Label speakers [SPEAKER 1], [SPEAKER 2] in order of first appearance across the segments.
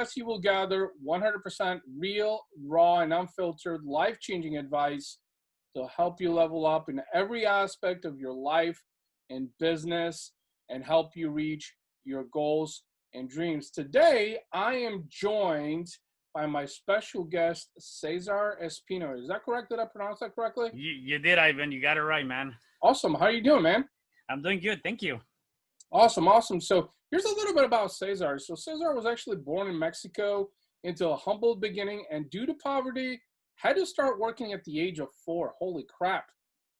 [SPEAKER 1] podcast, you will gather 100% real, raw, and unfiltered life-changing advice to help you level up in every aspect of your life and business and help you reach your goals and dreams. Today, I am joined by my special guest, Cesar Espino. Is that correct? Did I pronounce that correctly?
[SPEAKER 2] You did, Ivan. You got it right, man.
[SPEAKER 1] Awesome. How are you doing, man?
[SPEAKER 2] I'm doing good. Thank you.
[SPEAKER 1] Awesome. So here's a little bit about Cesar. So Cesar was actually born in Mexico into a humble beginning, and due to poverty, had to start working at the age of 4. Holy crap.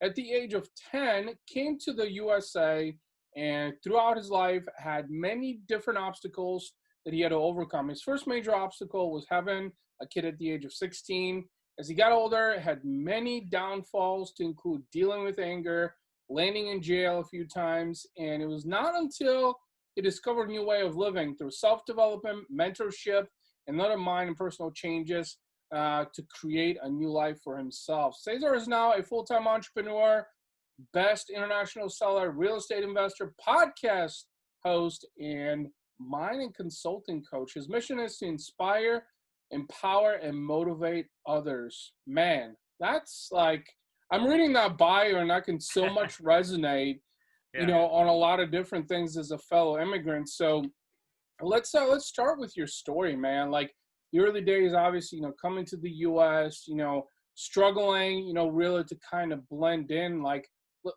[SPEAKER 1] At the age of 10, came to the USA, and throughout his life had many different obstacles that he had to overcome. His first major obstacle was having a kid at the age of 16. As he got older, had many downfalls to include dealing with anger, landing in jail a few times, and it was not until he discovered a new way of living through self-development, mentorship, and other mind and personal changes to create a new life for himself. Cesar is now a full-time entrepreneur, best international seller, real estate investor, podcast host, and mind and consulting coach. His mission is to inspire, empower, and motivate others. Man, that's like, I'm reading that bio and I can so much resonate, on a lot of different things as a fellow immigrant. So let's start with your story, man. Like the early days, obviously, coming to the U.S., struggling, really to kind of blend in. Like,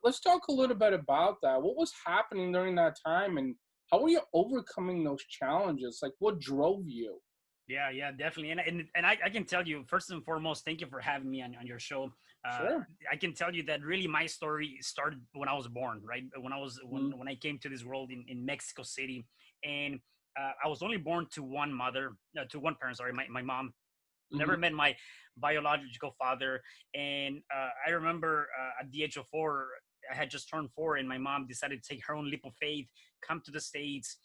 [SPEAKER 1] let's talk a little bit about that. What was happening during that time, and how were you overcoming those challenges? Like, what drove you?
[SPEAKER 2] Yeah, definitely. And I can tell you, first and foremost, thank you for having me on your show.
[SPEAKER 1] Sure.
[SPEAKER 2] I can tell you that really my story started when I was born, right? When I came to this world in Mexico City, and I was only born to one parent, sorry, my mom. Never met my biological father. And I remember at the age of 4, I had just turned 4, and my mom decided to take her own leap of faith, come to the States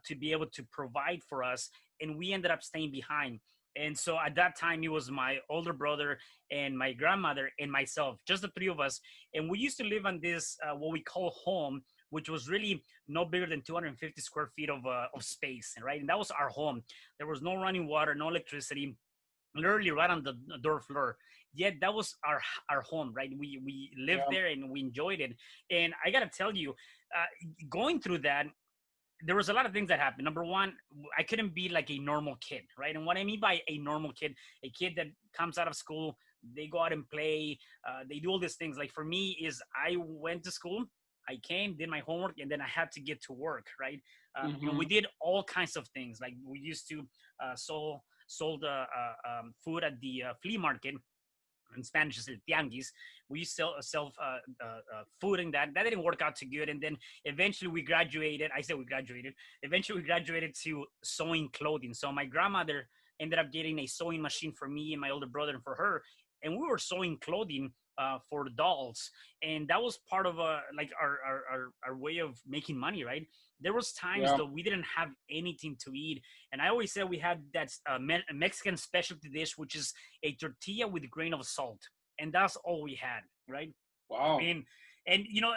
[SPEAKER 2] to be able to provide for us. And we ended up staying behind. And so at that time, it was my older brother and my grandmother and myself, just the 3 of us. And we used to live on this, what we call home, which was really no bigger than 250 square feet of space, right? And that was our home. There was no running water, no electricity, literally right on the door floor. Yet that was our home, right? We lived there and we enjoyed it. And I got to tell you, going through that, there was a lot of things that happened. Number one, I couldn't be like a normal kid, right? And what I mean by a normal kid, a kid that comes out of school, they go out and play, they do all these things. Like for me is I went to school, I came, did my homework, and then I had to get to work, right? We did all kinds of things. Like we used to sold food at the flea market. In Spanish, is el tianguis. We used to sell food in that. That didn't work out too good. And then eventually we graduated. Eventually we graduated to sewing clothing. So my grandmother ended up getting a sewing machine for me and my older brother and for her. And we were sewing clothing for dolls. And that was part of our way of making money, right? There was times that we didn't have anything to eat. And I always said we had that Mexican specialty dish, which is a tortilla with a grain of salt. And that's all we had, right?
[SPEAKER 1] Wow.
[SPEAKER 2] And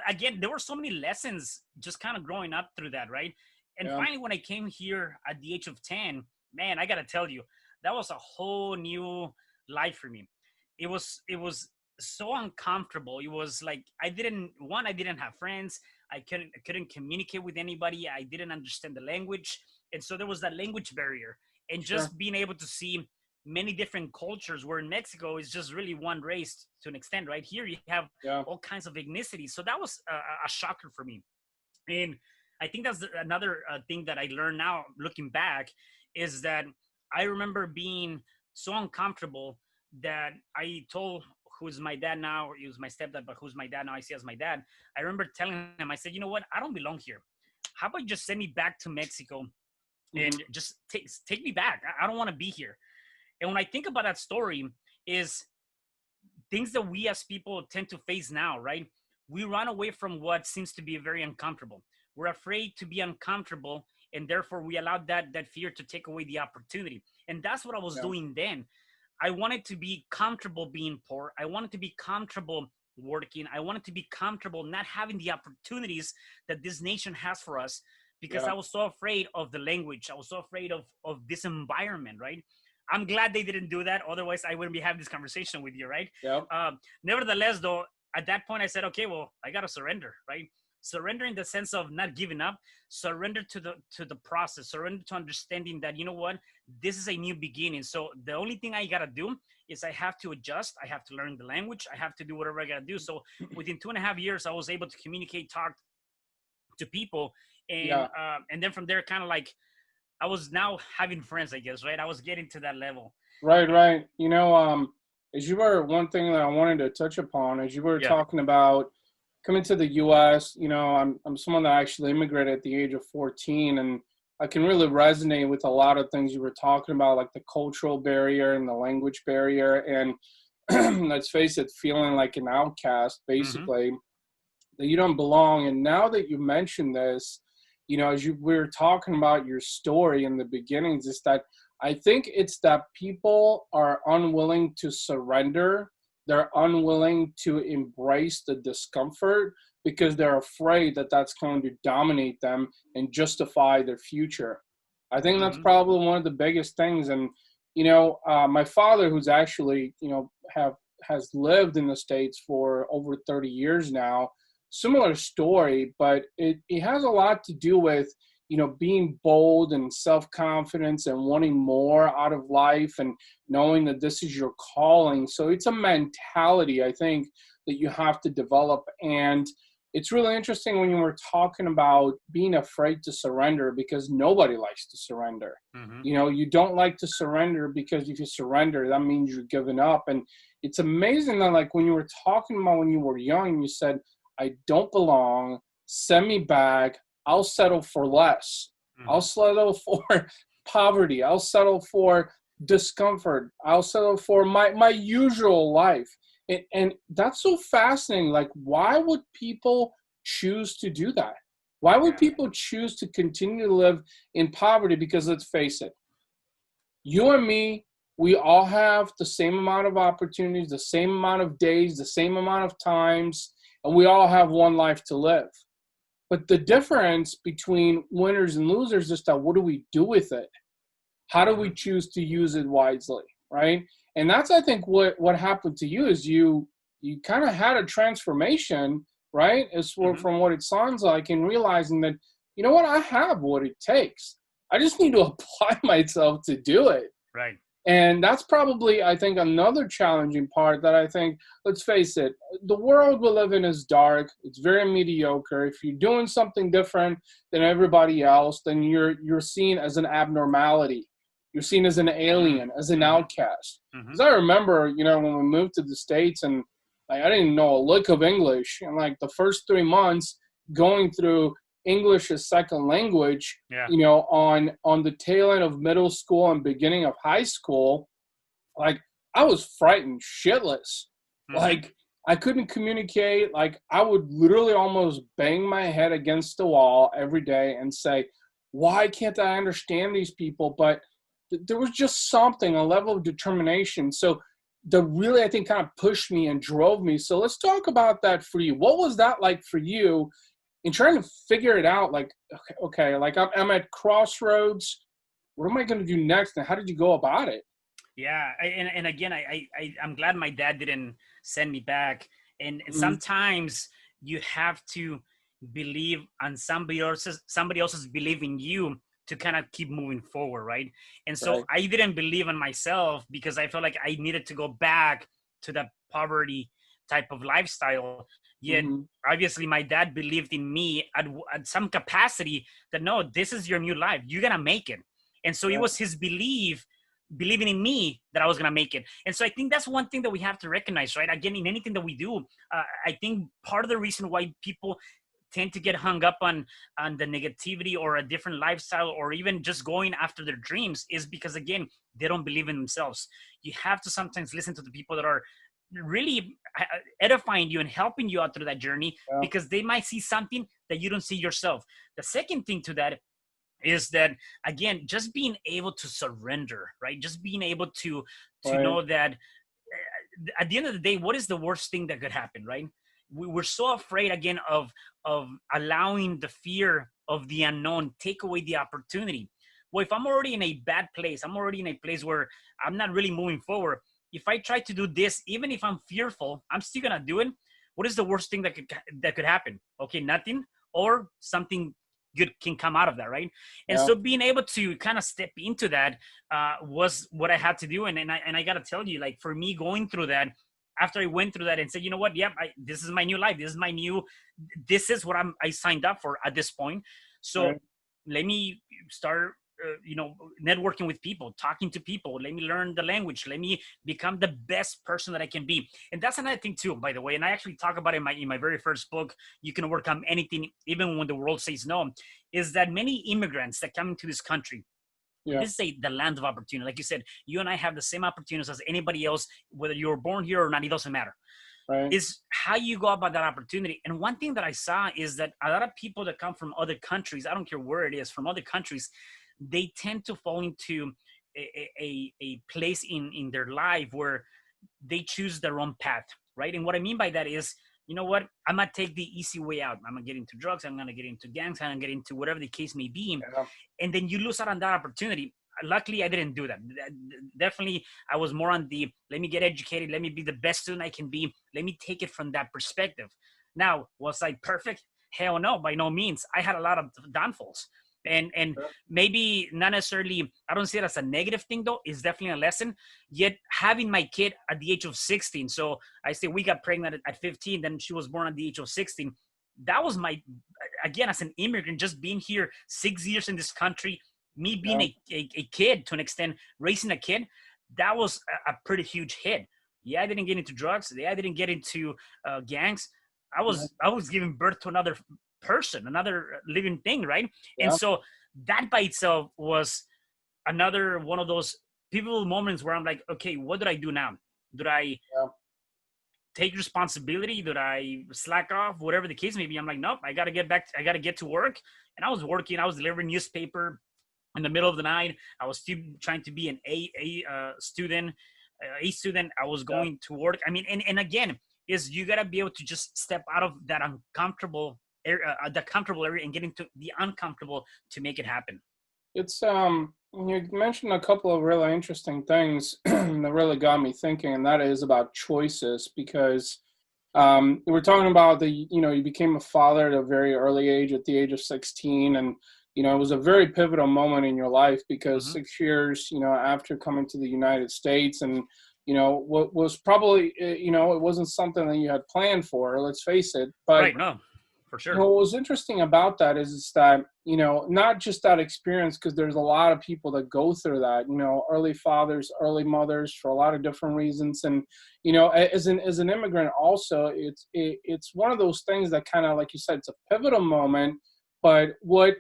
[SPEAKER 2] again, there were so many lessons just kind of growing up through that, right? And finally, when I came here at the age of 10, man, I got to tell you, that was a whole new life for me. It was so uncomfortable. It was like I didn't have friends. I couldn't communicate with anybody. I didn't understand the language. And so there was that language barrier. And just being able to see many different cultures, where in Mexico is just really one race to an extent, right? Here you have all kinds of ethnicities. So that was a shocker for me. And I think that's another thing that I learned now looking back, is that I remember being so uncomfortable that I told who's my dad now, he was my stepdad, but who's my dad now, I see as my dad. I remember telling him, I said, you know what? I don't belong here. How about you just send me back to Mexico and just take me back? I don't want to be here. And when I think about that story, is things that we as people tend to face now, right? We run away from what seems to be very uncomfortable. We're afraid to be uncomfortable, and therefore we allowed that fear to take away the opportunity. And that's what I was doing then. I wanted to be comfortable being poor. I wanted to be comfortable working. I wanted to be comfortable not having the opportunities that this nation has for us. because
[SPEAKER 1] Yeah.
[SPEAKER 2] I was so afraid of the language. I was so afraid of this environment, right? I'm glad they didn't do that. Otherwise, I wouldn't be having this conversation with you, right?
[SPEAKER 1] Yep.
[SPEAKER 2] Nevertheless, though, at that point, I said, okay, well, I gotta surrender, right? Surrender in the sense of not giving up. Surrender to the process. Surrender to understanding that, you know what, this is a new beginning. So the only thing I gotta do is I have to adjust. I have to learn the language. I have to do whatever I gotta do. So within 2.5 years, I was able to communicate, talk to people,
[SPEAKER 1] Yeah.
[SPEAKER 2] and then from there, kind of like I was now having friends, I guess, right? I was getting to that level.
[SPEAKER 1] Right, right. As you were, one thing that I wanted to touch upon, as you were
[SPEAKER 2] Yeah.
[SPEAKER 1] talking about coming to the U.S., I'm someone that actually immigrated at the age of 14, and I can really resonate with a lot of things you were talking about, like the cultural barrier and the language barrier, and let's face it, feeling like an outcast,
[SPEAKER 2] Mm-hmm.
[SPEAKER 1] basically, that you don't belong. And now that you mentioned this, as we were talking about your story in the beginnings, is that I think it's that people are unwilling to surrender. They're unwilling to embrace the discomfort because they're afraid that that's going to dominate them and justify their future. I think that's
[SPEAKER 2] Mm-hmm.
[SPEAKER 1] probably one of the biggest things. And my father, who's actually have has lived in the States for over 30 years now, similar story, but it has a lot to do with being bold and self-confidence and wanting more out of life and knowing that this is your calling. So it's a mentality, I think, that you have to develop. And it's really interesting when you were talking about being afraid to surrender, because nobody likes to surrender.
[SPEAKER 2] Mm-hmm.
[SPEAKER 1] You don't like to surrender, because if you surrender, that means you're giving up. And it's amazing that, like, when you were talking about when you were young, you said, I don't belong, send me back, I'll settle for less. I'll
[SPEAKER 2] Mm-hmm.
[SPEAKER 1] settle for poverty. I'll settle for discomfort. I'll settle for my usual life. And that's so fascinating. Like, why would people choose to do that? Why would
[SPEAKER 2] Yeah.
[SPEAKER 1] people choose to continue to live in poverty? Because let's face it, you and me, we all have the same amount of opportunities, the same amount of days, the same amount of times, and we all have one life to live. But the difference between winners and losers is that what do we do with it? How do we
[SPEAKER 2] Mm-hmm.
[SPEAKER 1] choose to use it wisely, right? And that's, I think, what happened to you is you kind of had a transformation, right? As for,
[SPEAKER 2] Mm-hmm.
[SPEAKER 1] from what it sounds like, in realizing that, you know what, I have what it takes. I just need to apply myself to do it.
[SPEAKER 2] Right.
[SPEAKER 1] And that's probably, I think, another challenging part that I think, let's face it, the world we live in is dark. It's very mediocre. If you're doing something different than everybody else, then you're seen as an abnormality. You're seen as an alien, as an
[SPEAKER 2] Mm-hmm.
[SPEAKER 1] outcast.
[SPEAKER 2] Mm-hmm.
[SPEAKER 1] Because I remember, when we moved to the States, and like, I didn't know a lick of English. And like the first 3 months going through English as second language,
[SPEAKER 2] Yeah.
[SPEAKER 1] on the tail end of middle school and beginning of high school, like, I was frightened shitless.
[SPEAKER 2] Mm-hmm.
[SPEAKER 1] Like, I couldn't communicate. Like, I would literally almost bang my head against the wall every day and say, why can't I understand these people? But there was just something, a level of determination. So that really, I think, kind of pushed me and drove me. So let's talk about that for you. What was that like for you in trying to figure it out? Like, okay, like I'm at crossroads. What am I going to do next? And how did you go about it?
[SPEAKER 2] Yeah. And again, I'm glad my dad didn't send me back. And
[SPEAKER 1] Mhm.
[SPEAKER 2] sometimes you have to believe on somebody else's belief in you to kind of keep moving forward, right? And so
[SPEAKER 1] Right.
[SPEAKER 2] I didn't believe in myself because I felt like I needed to go back to that poverty type of lifestyle. Yet
[SPEAKER 1] Hmm.
[SPEAKER 2] obviously my dad believed in me at some capacity that no, this is your new life. You're gonna make it. And so it
[SPEAKER 1] Right.
[SPEAKER 2] was his believing in me that I was gonna make it. And so I think that's one thing that we have to recognize, right? Again, in anything that we do, I think part of the reason why people tend to get hung up on the negativity or a different lifestyle or even just going after their dreams is because again they don't believe in themselves. You have to sometimes listen to the people that are really edifying you and helping you out through that journey
[SPEAKER 1] Yeah.
[SPEAKER 2] because they might see something that you don't see yourself. The second thing to that is that again just being able to surrender, right? Just being able to
[SPEAKER 1] Right.
[SPEAKER 2] know that at the end of the day, what is the worst thing that could happen, right? We're so afraid again of allowing the fear of the unknown take away the opportunity. Well, if I'm already in a bad place, I'm already in a place where I'm not really moving forward. If I try to do this, even if I'm fearful, I'm still gonna do it. What is the worst thing that could happen? Okay, nothing, or something good can come out of that, right? And
[SPEAKER 1] Yeah.
[SPEAKER 2] so being able to kind of step into that was what I had to do. And I gotta tell you, like for me going through that, after I went through that and said, you know what, yep, this is my new life. This is what I signed up for at this point. So
[SPEAKER 1] Right.
[SPEAKER 2] let me start networking with people, talking to people. Let me learn the language. Let me become the best person that I can be. And that's another thing too, by the way, and I actually talk about it in my very first book, You Can Overcome Anything Even When the World Says No, is that many immigrants that come into this country,
[SPEAKER 1] Yeah.
[SPEAKER 2] this is the land of opportunity. Like you said, you and I have the same opportunities as anybody else, whether you were born here or not, it doesn't matter.
[SPEAKER 1] Right.
[SPEAKER 2] Is how you go about that opportunity. And one thing that I saw is that a lot of people that come from other countries, I don't care where it is, from other countries, they tend to fall into a place in their life where they choose their own path, right? And what I mean by that is, you know what, I'm gonna take the easy way out. I'm gonna get into drugs, I'm gonna get into gangs, I'm gonna get into whatever the case may be.
[SPEAKER 1] Yeah.
[SPEAKER 2] And then you lose out on that opportunity. Luckily I didn't do that. Definitely I was more on the, let me get educated, let me be the best student I can be, let me take it from that perspective. Now, was I perfect? Hell no, by no means. I had a lot of downfalls. And
[SPEAKER 1] Sure.
[SPEAKER 2] maybe not necessarily, I don't see it as a negative thing though. It's definitely a lesson. Yet having my kid at the age of 16, so I say we got pregnant at 15, then she was born at the age of 16. That was my, again, as an immigrant, just being here 6 years in this country, me being
[SPEAKER 1] Yeah.
[SPEAKER 2] a kid to an extent, raising a kid, that was a pretty huge hit. Yeah, I didn't get into drugs. Yeah, I didn't get into gangs.
[SPEAKER 1] Yeah.
[SPEAKER 2] I was giving birth to another person, another living thing, right? And
[SPEAKER 1] Yeah.
[SPEAKER 2] so that by itself was another one of those pivotal moments where I'm like, okay, what do I do now? Do I
[SPEAKER 1] Yeah.
[SPEAKER 2] take responsibility? Did I slack off? Whatever the case may be, I'm like, nope, I got to get back. I got to get to work. And I was working. I was delivering newspaper in the middle of the night. I was still trying to be an student, A student. I was
[SPEAKER 1] Yeah.
[SPEAKER 2] going to work. I mean, and again, is you got to be able to just step out of that uncomfortable area, the comfortable area, and get into the uncomfortable to make it happen.
[SPEAKER 1] It's you mentioned a couple of really interesting things that really got me thinking, and that is about choices because we're talking about you became a father at a very early age, at the age of 16, and it was a very pivotal moment in your life because
[SPEAKER 2] Mm-hmm.
[SPEAKER 1] 6 years after coming to the United States, and what was probably it wasn't something that you had planned for, let's face it. But
[SPEAKER 2] Right. No, for sure.
[SPEAKER 1] what was interesting about that is that, not just that experience, because there's a lot of people that go through that, early fathers, early mothers, for a lot of different reasons. And, as an immigrant also, it's one of those things that kind of, like you said, it's a pivotal moment, but what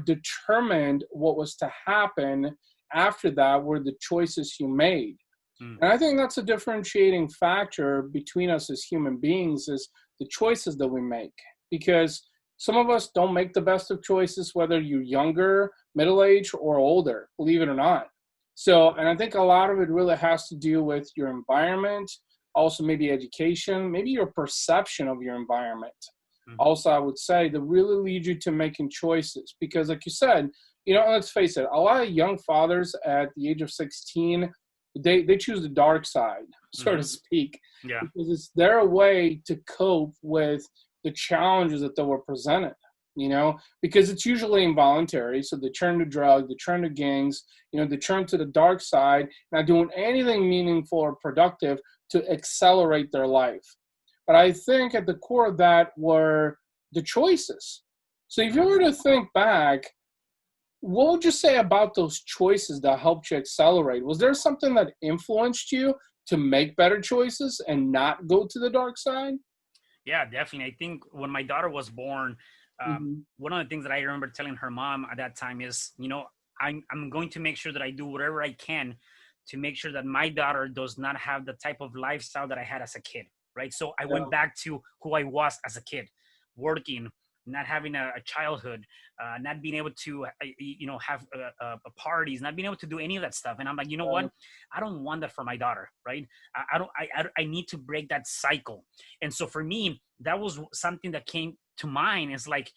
[SPEAKER 1] determined what was to happen after that were the choices you made.
[SPEAKER 2] Mm.
[SPEAKER 1] And I think that's a differentiating factor between us as human beings, is the choices that we make. Because some of us don't make the best of choices, whether you're younger, middle age, or older, believe it or not. So, and I think a lot of it really has to do with your environment, also maybe education, maybe your perception of your environment.
[SPEAKER 2] Mm-hmm.
[SPEAKER 1] Also, I would say that really lead you to making choices. Because like you said, let's face it, a lot of young fathers at the age of 16, they choose the dark side, so
[SPEAKER 2] Mm-hmm.
[SPEAKER 1] to speak,
[SPEAKER 2] Yeah.
[SPEAKER 1] because it's their way to cope with the challenges that they were presented, because it's usually involuntary. So they turn to drugs, they turn to gangs, they turn to the dark side, not doing anything meaningful or productive to accelerate their life. But I think at the core of that were the choices. So if you were to think back, what would you say about those choices that helped you accelerate? Was there something that influenced you to make better choices and not go to the dark side?
[SPEAKER 2] Yeah, definitely. I think when my daughter was born,
[SPEAKER 1] Mm-hmm.
[SPEAKER 2] one of the things that I remember telling her mom at that time is, I'm going to make sure that I do whatever I can to make sure that my daughter does not have the type of lifestyle that I had as a kid, right? So I
[SPEAKER 1] Yeah.
[SPEAKER 2] went back to who I was as a kid, working, not having a childhood, not being able to, have parties, not being able to do any of that stuff. And I'm like, you know what? I don't want that for my daughter, right? I need to break that cycle. And so for me, that was something that came to mind. Is like,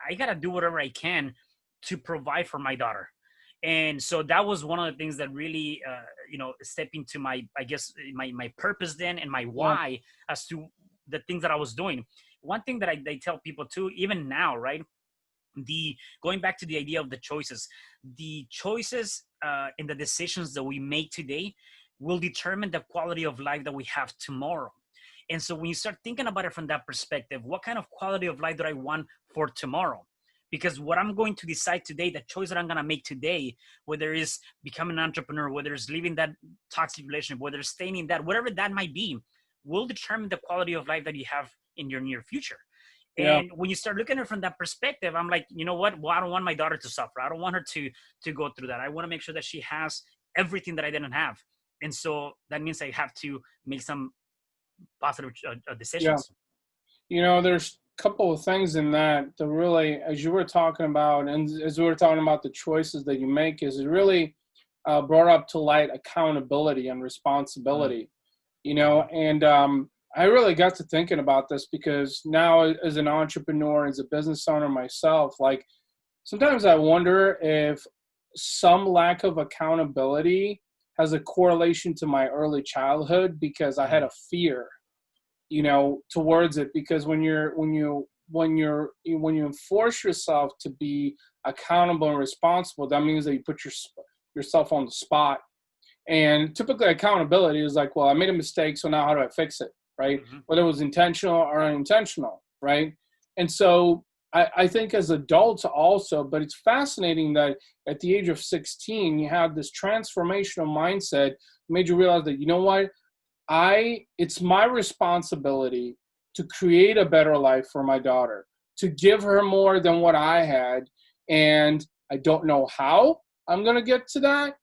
[SPEAKER 2] I gotta do whatever I can to provide for my daughter. And so that was one of the things that really, stepped into my, I guess, my purpose then, and my
[SPEAKER 1] Yeah.
[SPEAKER 2] why as to the things that I was doing. One thing that I tell people too, even now, right? The Going back to the idea of the choices and the decisions that we make today will determine the quality of life that we have tomorrow. And so when you start thinking about it from that perspective, what kind of quality of life do I want for tomorrow? Because what I'm going to decide today, the choice that I'm going to make today, whether it's becoming an entrepreneur, whether it's leaving that toxic relationship, whether it's staying in that, whatever that might be, will determine the quality of life that you have in your near future.
[SPEAKER 1] Yeah.
[SPEAKER 2] And when you start looking at it from that perspective, I'm like, you know what? Well, I don't want my daughter to suffer. I don't want her to go through that. I want to make sure that she has everything that I didn't have. And so that means I have to make some positive
[SPEAKER 1] Yeah.
[SPEAKER 2] decisions.
[SPEAKER 1] There's a couple of things in that really, as you were talking about, and as we were talking about the choices that you make, is it really brought up to light accountability and responsibility. And I really got to thinking about this because now, as an entrepreneur, as a business owner myself, like sometimes I wonder if some lack of accountability has a correlation to my early childhood, because I had a fear, towards it. Because when you enforce yourself to be accountable and responsible, that means that you put yourself on the spot. And typically accountability is like, well, I made a mistake, so now how do I fix it, right?
[SPEAKER 2] Mm-hmm.
[SPEAKER 1] Whether it was intentional or unintentional, right? And so I think as adults also, but it's fascinating that at the age of 16, you have this transformational mindset, made you realize that, you know what, it's my responsibility to create a better life for my daughter, to give her more than what I had. And I don't know how I'm going to get to that,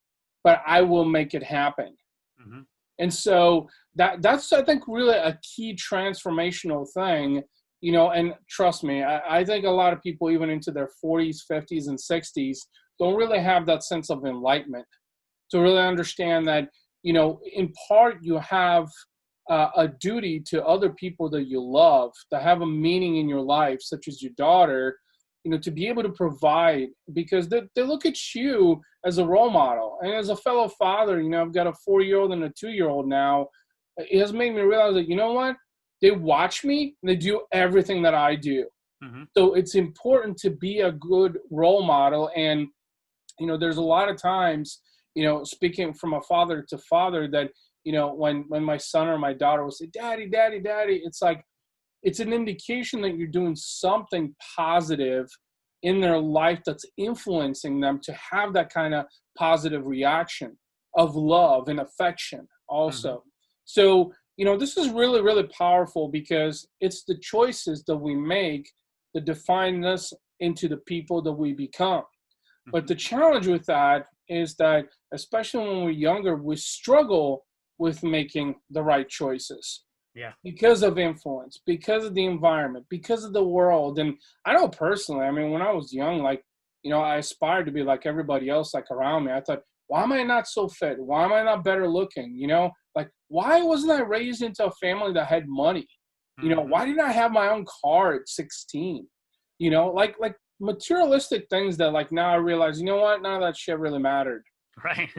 [SPEAKER 1] but I will make it happen.
[SPEAKER 2] Mm-hmm.
[SPEAKER 1] And so that's, I think, really a key transformational thing, and trust me, I think a lot of people, even into their 40s, 50s, and 60s, don't really have that sense of enlightenment to really understand that, in part you have a duty to other people that you love, to have a meaning in your life, such as your daughter, to be able to provide, because they look at you as a role model. And as a fellow father, I've got a 4-year-old and a 2-year-old now. It has made me realize that, you know what? They watch me and they do everything that I do.
[SPEAKER 2] Mm-hmm.
[SPEAKER 1] So it's important to be a good role model. And, there's a lot of times, speaking from a father to father, that, when my son or my daughter will say, "Daddy, Daddy, Daddy," it's like, it's an indication that you're doing something positive in their life that's influencing them to have that kind of positive reaction of love and affection also.
[SPEAKER 2] Mm-hmm.
[SPEAKER 1] So, this is really, really powerful, because it's the choices that we make that define us into the people that we become. But the challenge with that is that, especially when we're younger, we struggle with making the right choices.
[SPEAKER 2] Yeah.
[SPEAKER 1] Because of influence, because of the environment, because of the world. And I know personally, I mean, when I was young, like, I aspired to be like everybody else, like around me. I thought, why am I not so fit? Why am I not better looking? Like, why wasn't I raised into a family that had money?
[SPEAKER 2] Mm-hmm.
[SPEAKER 1] Why didn't I have my own car at 16? Like materialistic things that, like, now I realize, you know what? None of that shit really mattered.
[SPEAKER 2] Right.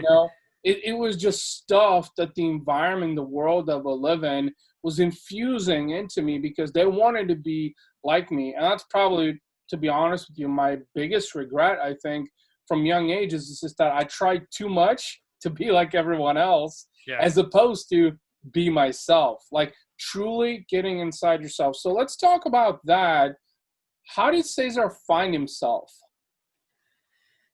[SPEAKER 1] It was just stuff that the environment, the world that we live in, was infusing into me, because they wanted to be like me. And that's probably, to be honest with you, my biggest regret, I think, from young ages, is just that I tried too much to be like everyone else,
[SPEAKER 2] Yeah.
[SPEAKER 1] as opposed to be myself, like truly getting inside yourself. So let's talk about that. How did Cesar find himself?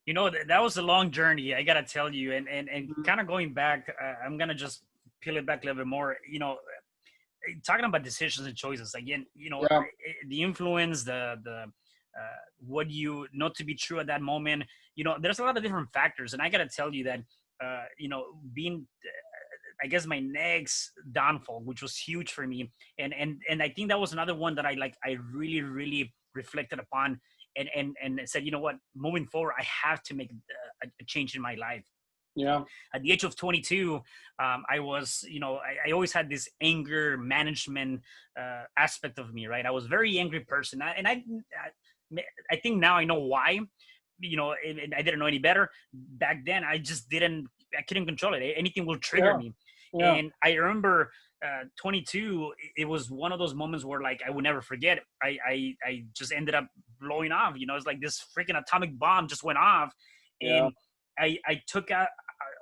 [SPEAKER 2] That was a long journey, I gotta tell you. And kind of going back, I'm gonna just peel it back a little bit more. Talking about decisions and choices again.
[SPEAKER 1] Yeah.
[SPEAKER 2] The influence, the what you know to be true at that moment. There's a lot of different factors, and I gotta tell you that being I guess my next downfall, which was huge for me, and I think that was another one that I really, really reflected upon, and said, what, moving forward, I have to make a change in my life.
[SPEAKER 1] Yeah.
[SPEAKER 2] At the age of 22, I was, I always had this anger management aspect of me, right? I was a very angry person. I think now I know why. And I didn't know any better back then. I couldn't control it. Anything will trigger
[SPEAKER 1] Yeah.
[SPEAKER 2] me.
[SPEAKER 1] Yeah.
[SPEAKER 2] And I remember 22, it was one of those moments where like I would never forget. I just ended up blowing off. It's like this freaking atomic bomb just went off,
[SPEAKER 1] Yeah.
[SPEAKER 2] and I took out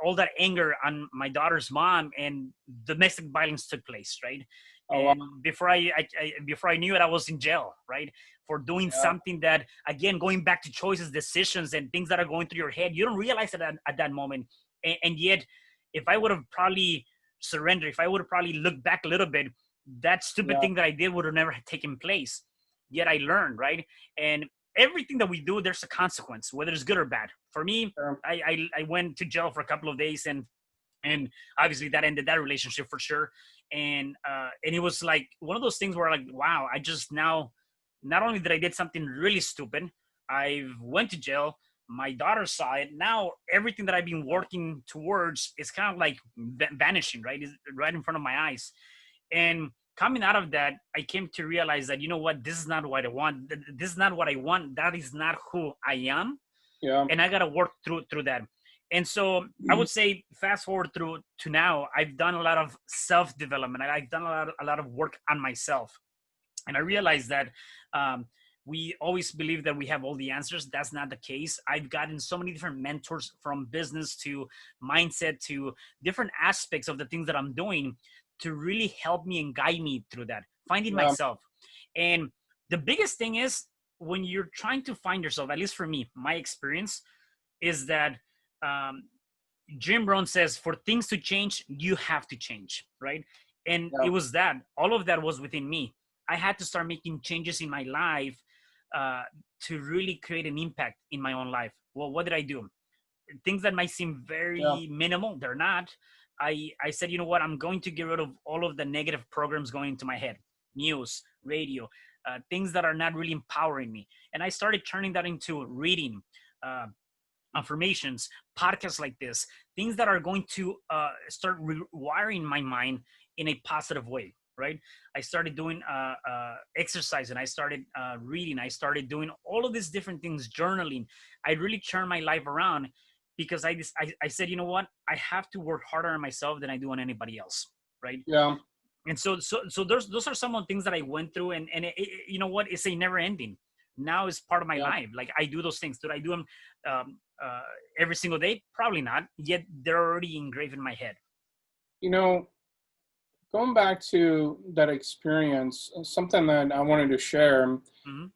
[SPEAKER 2] all that anger on my daughter's mom, and domestic violence took place, right?
[SPEAKER 1] Oh, wow.
[SPEAKER 2] And before I knew it, I was in jail, right, for doing
[SPEAKER 1] Yeah.
[SPEAKER 2] something that, again, going back to choices, decisions, and things that are going through your head, you don't realize it at that moment. And yet, if I would have probably surrendered, if I would have probably looked back a little bit, that stupid
[SPEAKER 1] Yeah.
[SPEAKER 2] thing that I did would have never taken place. Yet I learned, right? And everything that we do, there's a consequence, whether it's good or bad. For me,
[SPEAKER 1] Sure.
[SPEAKER 2] I went to jail for a couple of days, and obviously that ended that relationship for sure. And it was like one of those things where, like, wow, I just now, not only did I did something really stupid, I went to jail. My daughter saw it. Now everything that I've been working towards is kind of like vanishing, right? Is right in front of my eyes. And coming out of that, I came to realize that, you know what, this is not what I want. This is not what I want. That is not who I am.
[SPEAKER 1] Yeah.
[SPEAKER 2] And I got to work through that. And so I would say, fast forward through to now, I've done a lot of self-development. I've done a lot of work on myself. And I realized that we always believe that we have all the answers. That's not the case. I've gotten so many different mentors, from business to mindset to different aspects of the things that I'm doing, to really help me and guide me through that, finding
[SPEAKER 1] Yeah.
[SPEAKER 2] myself. And the biggest thing is, when you're trying to find yourself, at least for me, my experience is that um, Jim Brown says, for things to change, you have to change, right? And
[SPEAKER 1] Yeah.
[SPEAKER 2] it was that, all of that was within me. I had to start making changes in my life uh, to really create an impact in my own life. Well, what did I do? Things that might seem
[SPEAKER 1] Yeah.
[SPEAKER 2] very minimal, they're not. I said, you know what? I'm going to get rid of all of the negative programs going into my head, news, radio, things that are not really empowering me. And I started turning that into reading, uh, affirmations, podcasts like this, things that are going to start rewiring my mind in a positive way, right? I started doing exercise, and I started reading. I started doing all of these different things, journaling. I really turned my life around, because I said, you know what? I have to work harder on myself than I do on anybody else, right?
[SPEAKER 1] Yeah.
[SPEAKER 2] And so those are some of the things that I went through, and you know what? It's a never ending. Now it's part of my
[SPEAKER 1] Yeah.
[SPEAKER 2] life. Like, I do those things. Did I do them every single day? Probably not. Yet they're already engraved in my head.
[SPEAKER 1] You know, going back to that experience, something that I wanted to share,
[SPEAKER 2] Hmm.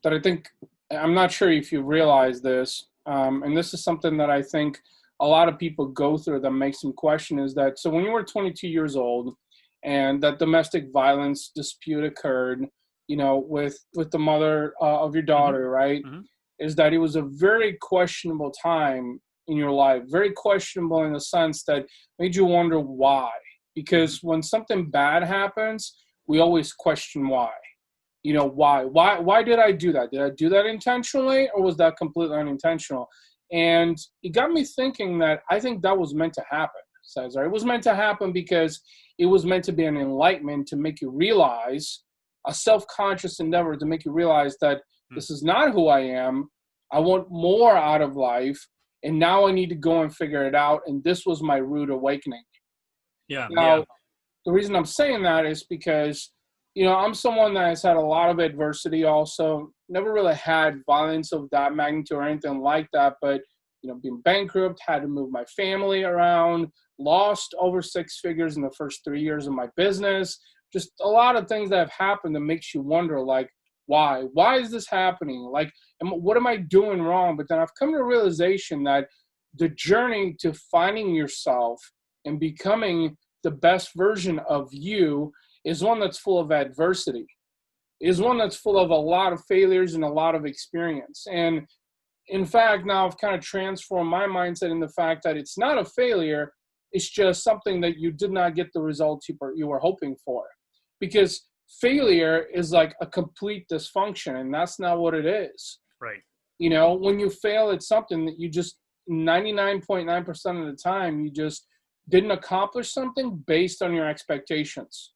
[SPEAKER 1] that I think, I'm not sure if you realize this, and this is something that I think a lot of people go through that makes them question, is that, so when you were 22 years old and that domestic violence dispute occurred, with the mother of your
[SPEAKER 2] Hmm.
[SPEAKER 1] daughter, right?
[SPEAKER 2] Hmm.
[SPEAKER 1] Is that it was a very questionable time in your life, very questionable in the sense that made you wonder why.
[SPEAKER 2] Hmm.
[SPEAKER 1] Because when something bad happens, we always question why. Why did I do that? Did I do that intentionally, or was that completely unintentional? And it got me thinking that I think that was meant to happen, Cesar. It was meant to happen because it was meant to be an enlightenment, to make you realize, a self-conscious endeavor to make you realize that
[SPEAKER 2] Hmm.
[SPEAKER 1] this is not who I am. I want more out of life, and now I need to go and figure it out. And this was my rude awakening.
[SPEAKER 2] Yeah. Yeah.
[SPEAKER 1] Now, the reason I'm saying that is because, I'm someone that has had a lot of adversity also, never really had violence of that magnitude or anything like that, but, being bankrupt, had to move my family around, lost over six figures in the first 3 years of my business, just a lot of things that have happened that makes you wonder, like, why? Why is this happening? Like, what am I doing wrong? But then I've come to a realization that the journey to finding yourself and becoming the best version of you is one that's full of adversity, is one that's full of a lot of failures and a lot of experience. And in fact, now I've kind of transformed my mindset in the fact that it's not a failure, it's just something that you did not get the results you were hoping for. Because failure is like a complete dysfunction, and that's not what it is.
[SPEAKER 2] Right.
[SPEAKER 1] When you fail at something that you just 99.9% of the time, you just didn't accomplish something based on your expectations.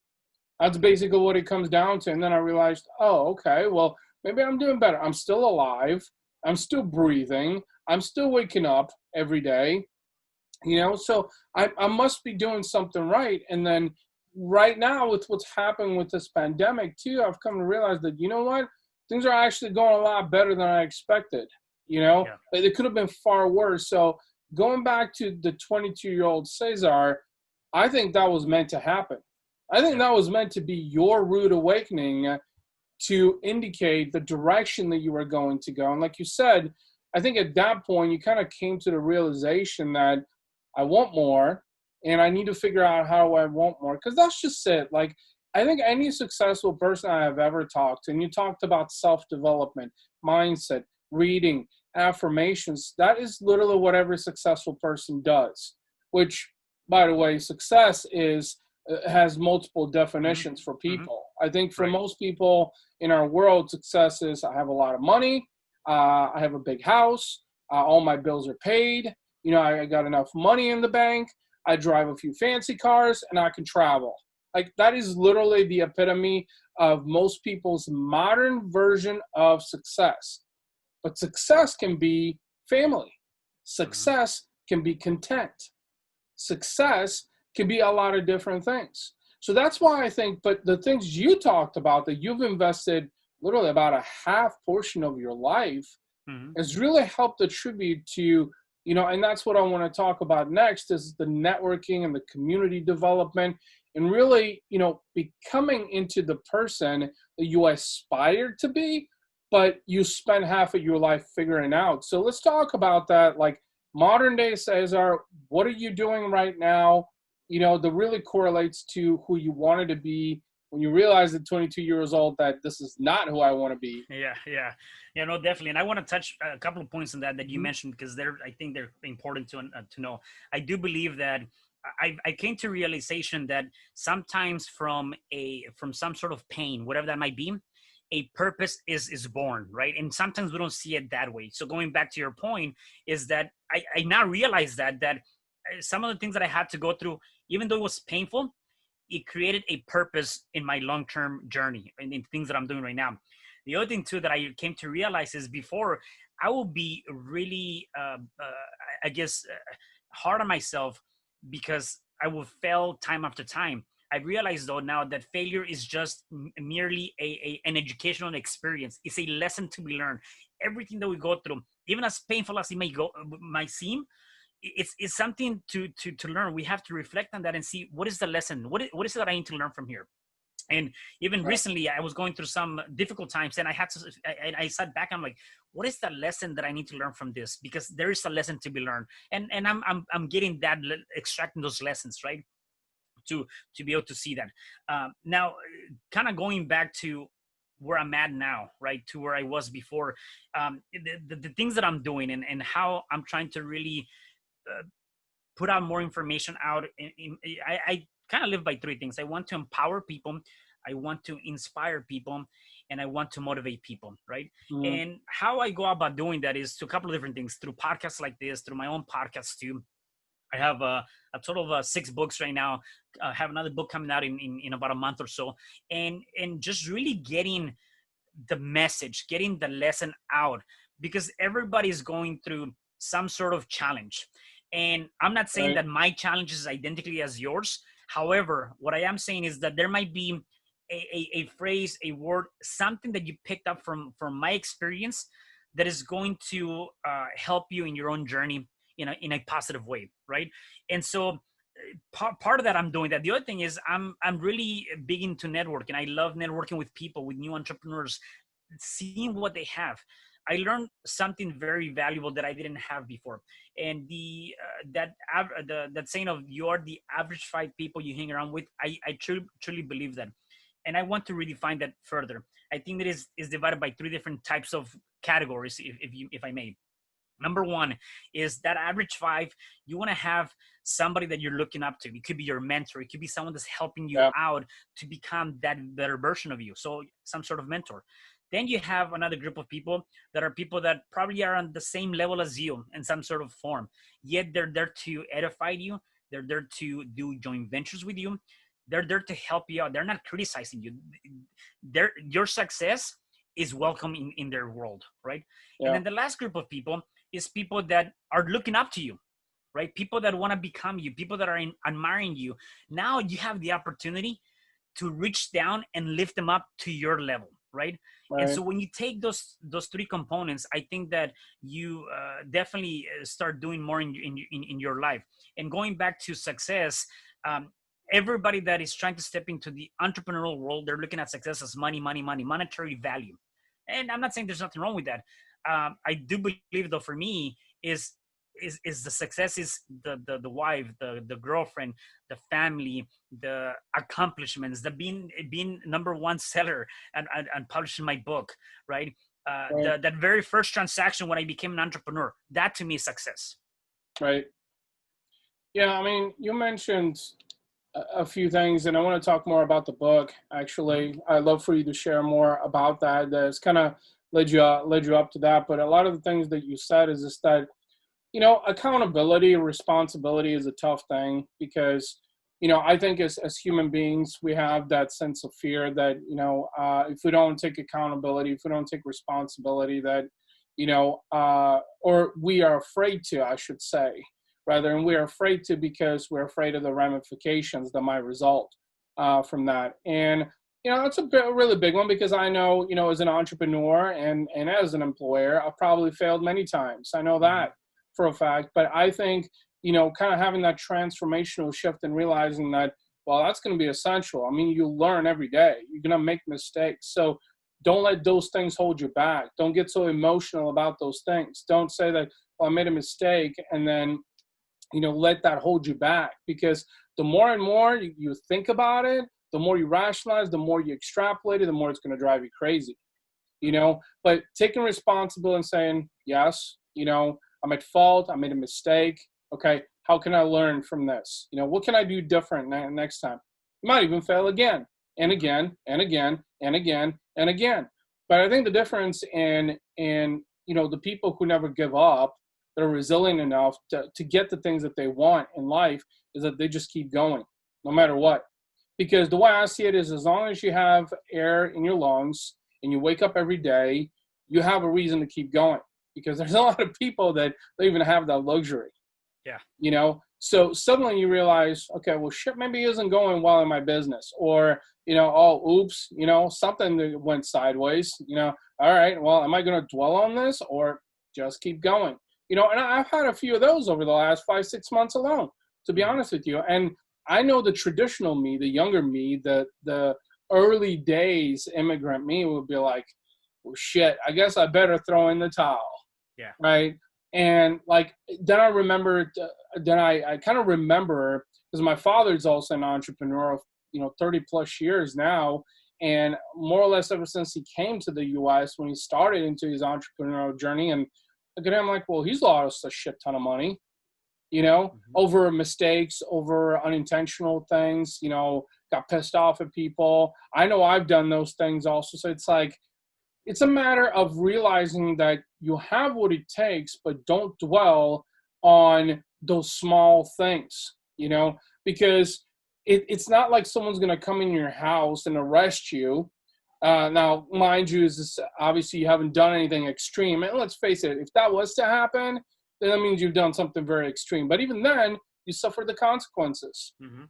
[SPEAKER 1] That's basically what it comes down to. And then I realized, oh, okay, well, maybe I'm doing better. I'm still alive. I'm still breathing. I'm still waking up every day. So I must be doing something right. And then right now, with what's happening with this pandemic too, I've come to realize that, you know what, things are actually going a lot better than I expected.
[SPEAKER 2] Yeah.
[SPEAKER 1] Like, it could have been far worse. So going back to the 22-year-old Cesar, I think that was meant to happen. I think
[SPEAKER 2] Yep.
[SPEAKER 1] that was meant to be your rude awakening to indicate the direction that you were going to go. And like you said, I think at that point you kind of came to the realization that I want more, and I need to figure out how I want more. Because that's just it. Like, I think any successful person I have ever talked to, and you talked about self-development, mindset, reading, affirmations, that is literally what every successful person does. Which, by the way, success has multiple
[SPEAKER 2] Hmm.
[SPEAKER 1] definitions for
[SPEAKER 2] Hmm.
[SPEAKER 1] people. I think for
[SPEAKER 2] Right.
[SPEAKER 1] most people in our world, success is I have a lot of money, I have a big house, all my bills are paid, I got enough money in the bank, I drive a few fancy cars, and I can travel. Like, that is literally the epitome of most people's modern version of success. But success can be family.
[SPEAKER 2] Hmm.
[SPEAKER 1] Success can be content. Success can be a lot of different things. So that's why I think, but the things you talked about that you've invested literally about a half portion of your life
[SPEAKER 2] Hmm.
[SPEAKER 1] has really helped attribute to, and that's what I want to talk about next is the networking and the community development and really, becoming into the person that you aspire to be, but you spend half of your life figuring out. So let's talk about that. Like, modern day Cesar, what are you doing right now? That really correlates to who you wanted to be when you realize at 22 years old that this is not who I want to be.
[SPEAKER 2] Yeah, yeah, yeah. No, definitely. And I want to touch a couple of points on that you
[SPEAKER 1] Mhm.
[SPEAKER 2] mentioned because I think they're important to know. I do believe that I came to realization that sometimes from some sort of pain, whatever that might be, a purpose is born, right? And sometimes we don't see it that way. So going back to your point, is that I now realize that some of the things that I had to go through, even though it was painful, it created a purpose in my long-term journey and in things that I'm doing right now. The other thing too that I came to realize is before I will be really, I guess, hard on myself because I will fail time after time. I realize though now that failure is just merely an educational experience. It's a lesson to be learned. Everything that we go through, even as painful as it might seem, it's something to learn. We have to reflect on that and see what is the lesson. What is it that I need to learn from here? And even
[SPEAKER 1] Yeah.
[SPEAKER 2] recently, I was going through some difficult times, and I sat back. I'm like, what is the lesson that I need to learn from this? Because there is a lesson to be learned, and I'm getting that, extracting those lessons, right? To be able to see that. Now, kind of going back to where I'm at now, right, to where I was before, the things that I'm doing and how I'm trying to really uh, put out more information out. I kind of live by three things. I want to empower people, I want to inspire people, and I want to motivate people, right?
[SPEAKER 1] Mhm.
[SPEAKER 2] And how I go about doing that is to a couple of different things, through podcasts like this, through my own podcast too. I have a total of 6 books right now. I have another book coming out in about a month or so, and just really getting the message, getting the lesson out, because everybody's going through some sort of challenge. And I'm not saying
[SPEAKER 1] Right.
[SPEAKER 2] that my challenge is identically as yours. However, what I am saying is that there might be a phrase, a word, something that you picked up from my experience that is going to help you in your own journey in a positive way, right? And so part of that I'm doing that. The other thing is I'm really big into networking. I love networking with people, with new entrepreneurs, seeing what they have. I learned something very valuable that I didn't have before. And that saying of you're the average 5 people you hang around with, I truly believe that. And I want to redefine that further. I think that is divided by 3 different types of categories, if I may. Number one is that average 5. You want to have somebody that you're looking up to. It could be your mentor. It could be someone that's helping you
[SPEAKER 1] Yeah.
[SPEAKER 2] out to become that better version of you. So some sort of mentor. Then you have another group of people that are people that probably are on the same level as you in some sort of form. Yet they're there to edify you. They're there to do joint ventures with you. They're there to help you out. They're not criticizing you. Your success is welcome in their world, right? And
[SPEAKER 1] Yeah.
[SPEAKER 2] then the last group of people is people that are looking up to you, right? People that want to become you, people that are admiring you. Now you have the opportunity to reach down and lift them up to your level, right? And
[SPEAKER 1] Right.
[SPEAKER 2] so when you take those three components, I think that you definitely start doing more in your life. And going back to success, um, everybody that is trying to step into the entrepreneurial world, they're looking at success as money, money, money, monetary value. And I'm not saying there's nothing wrong with that. I do believe, though, for me, is the success is the wife, the girlfriend, the family, the accomplishments, the being number one seller and publishing my book, right?
[SPEAKER 1] Right.
[SPEAKER 2] That very first transaction when I became an entrepreneur, that to me is success.
[SPEAKER 1] Right. Yeah. I mean, you mentioned a few things, and I want to talk more about the book.
[SPEAKER 2] Mhm.
[SPEAKER 1] Actually, I'd love for you to share more about that. That's kind of led you up to that. But a lot of the things that you said is just that, accountability, responsibility is a tough thing because, I think as human beings, we have that sense of fear that, if we don't take accountability, if we don't take responsibility, that, or we are afraid to, I should say, rather, and we are afraid to because we're afraid of the ramifications that might result from that. And, that's a really big one because I know, as an entrepreneur and as an employer, I've probably failed many times. I know
[SPEAKER 2] Mhm.
[SPEAKER 1] that for a fact. But I think, kind of having that transformational shift and realizing that, well, that's going to be essential. I mean, you learn every day. You're going to make mistakes. So don't let those things hold you back. Don't get so emotional about those things. Don't say that, well, I made a mistake, and then, let that hold you back, because the more and more you think about it, the more you rationalize, the more you extrapolate it, the more it's going to drive you crazy. But taking responsibility and saying, yes, I'm at fault, I made a mistake. Okay, how can I learn from this? What can I do different next time? You might even fail again and
[SPEAKER 2] Mhm.
[SPEAKER 1] again and again and again and again. But I think the difference in the people who never give up, that are resilient enough to get the things that they want in life, is that they just keep going no matter what. Because the way I see it is, as long as you have air in your lungs and you wake up every day, you have a reason to keep going. Because there's a lot of people that don't even have that luxury,
[SPEAKER 2] Yeah.
[SPEAKER 1] So suddenly you realize, okay, well, shit, maybe isn't going well in my business, or oh, oops, something that went sideways. All right, well, am I going to dwell on this or just keep going? And I've had a few of those over the last 5, 6 months alone, to be
[SPEAKER 2] Mhm.
[SPEAKER 1] honest with you. And I know the traditional me, the younger me, the early days immigrant me would be like, well, shit, I guess I better throw in the towel,
[SPEAKER 2] Yeah.
[SPEAKER 1] right? And like, then I remember, then I kind of remember, because my father's also an entrepreneur of 30 plus years now, and more or less ever since he came to the US, when he started into his entrepreneurial journey. And look at him, like, well, he's lost a shit ton of money,
[SPEAKER 2] Mhm.
[SPEAKER 1] over mistakes, over unintentional things, got pissed off at people. I know I've done those things also. So it's like, it's a matter of realizing that you have what it takes, but don't dwell on those small things, because it's not like someone's going to come in your house and arrest you. Now, mind you, is this, obviously you haven't done anything extreme. And let's face it, if that was to happen, then that means you've done something very extreme. But even then, you suffer the consequences.
[SPEAKER 2] Mhm.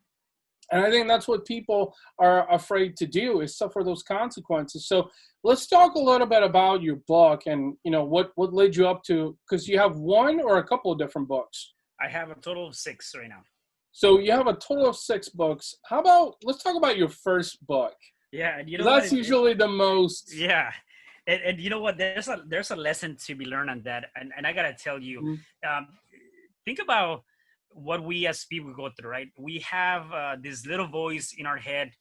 [SPEAKER 1] And I think that's what people are afraid to do, is suffer those consequences. So let's talk a little bit about your book and, what led you up to, because you have one or a couple of different books.
[SPEAKER 2] I have a total of 6 right now.
[SPEAKER 1] So you have a total of 6 books. How about, let's talk about your first book?
[SPEAKER 2] Yeah, and you know
[SPEAKER 1] Because
[SPEAKER 2] what?
[SPEAKER 1] that's usually the most.
[SPEAKER 2] Yeah, and you know what? There's a lesson to be learned on that, and I gotta tell you,
[SPEAKER 1] Mhm.
[SPEAKER 2] um, think about what we as people go through, right? We have this little voice in our head,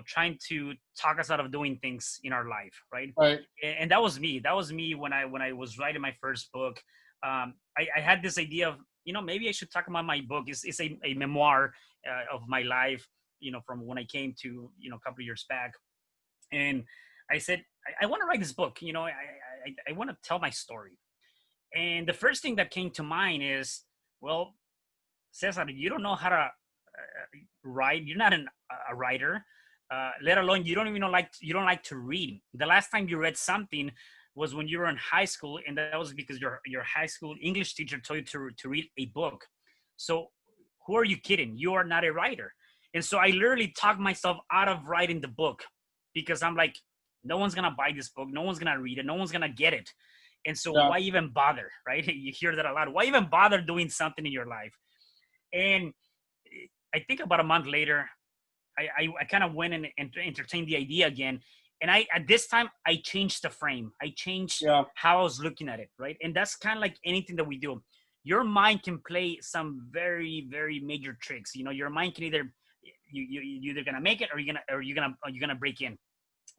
[SPEAKER 2] trying to talk us out of doing things in our life, right?
[SPEAKER 1] Right.
[SPEAKER 2] And that was me. That was me when I was writing my first book. I had this idea of, maybe I should talk about my book. It's a memoir of my life, from when I came to, a couple of years back. And I said, I want to write this book. I want to tell my story. And the first thing that came to mind is, well, Cesar, you don't know how to write. You're not a writer. let alone you don't like to read. The last time you read something was when you were in high school, and that was because your high school English teacher told you to read a book. So who are you kidding? You are not a writer. And so I literally talked myself out of writing the book because I'm like, no one's gonna buy this book, no one's gonna read it, no one's gonna get it. And so
[SPEAKER 1] Yeah.
[SPEAKER 2] why even bother, right? You hear that a lot. Why even bother doing something in your life? And I think about a month later, I kind of went and entertained the idea again. And at this time, I changed the frame. I changed
[SPEAKER 1] Yeah.
[SPEAKER 2] how I was looking at it, right? And that's kind of like anything that we do. Your mind can play some very, very major tricks. You know, your mind can either you either gonna make it or you're gonna break in.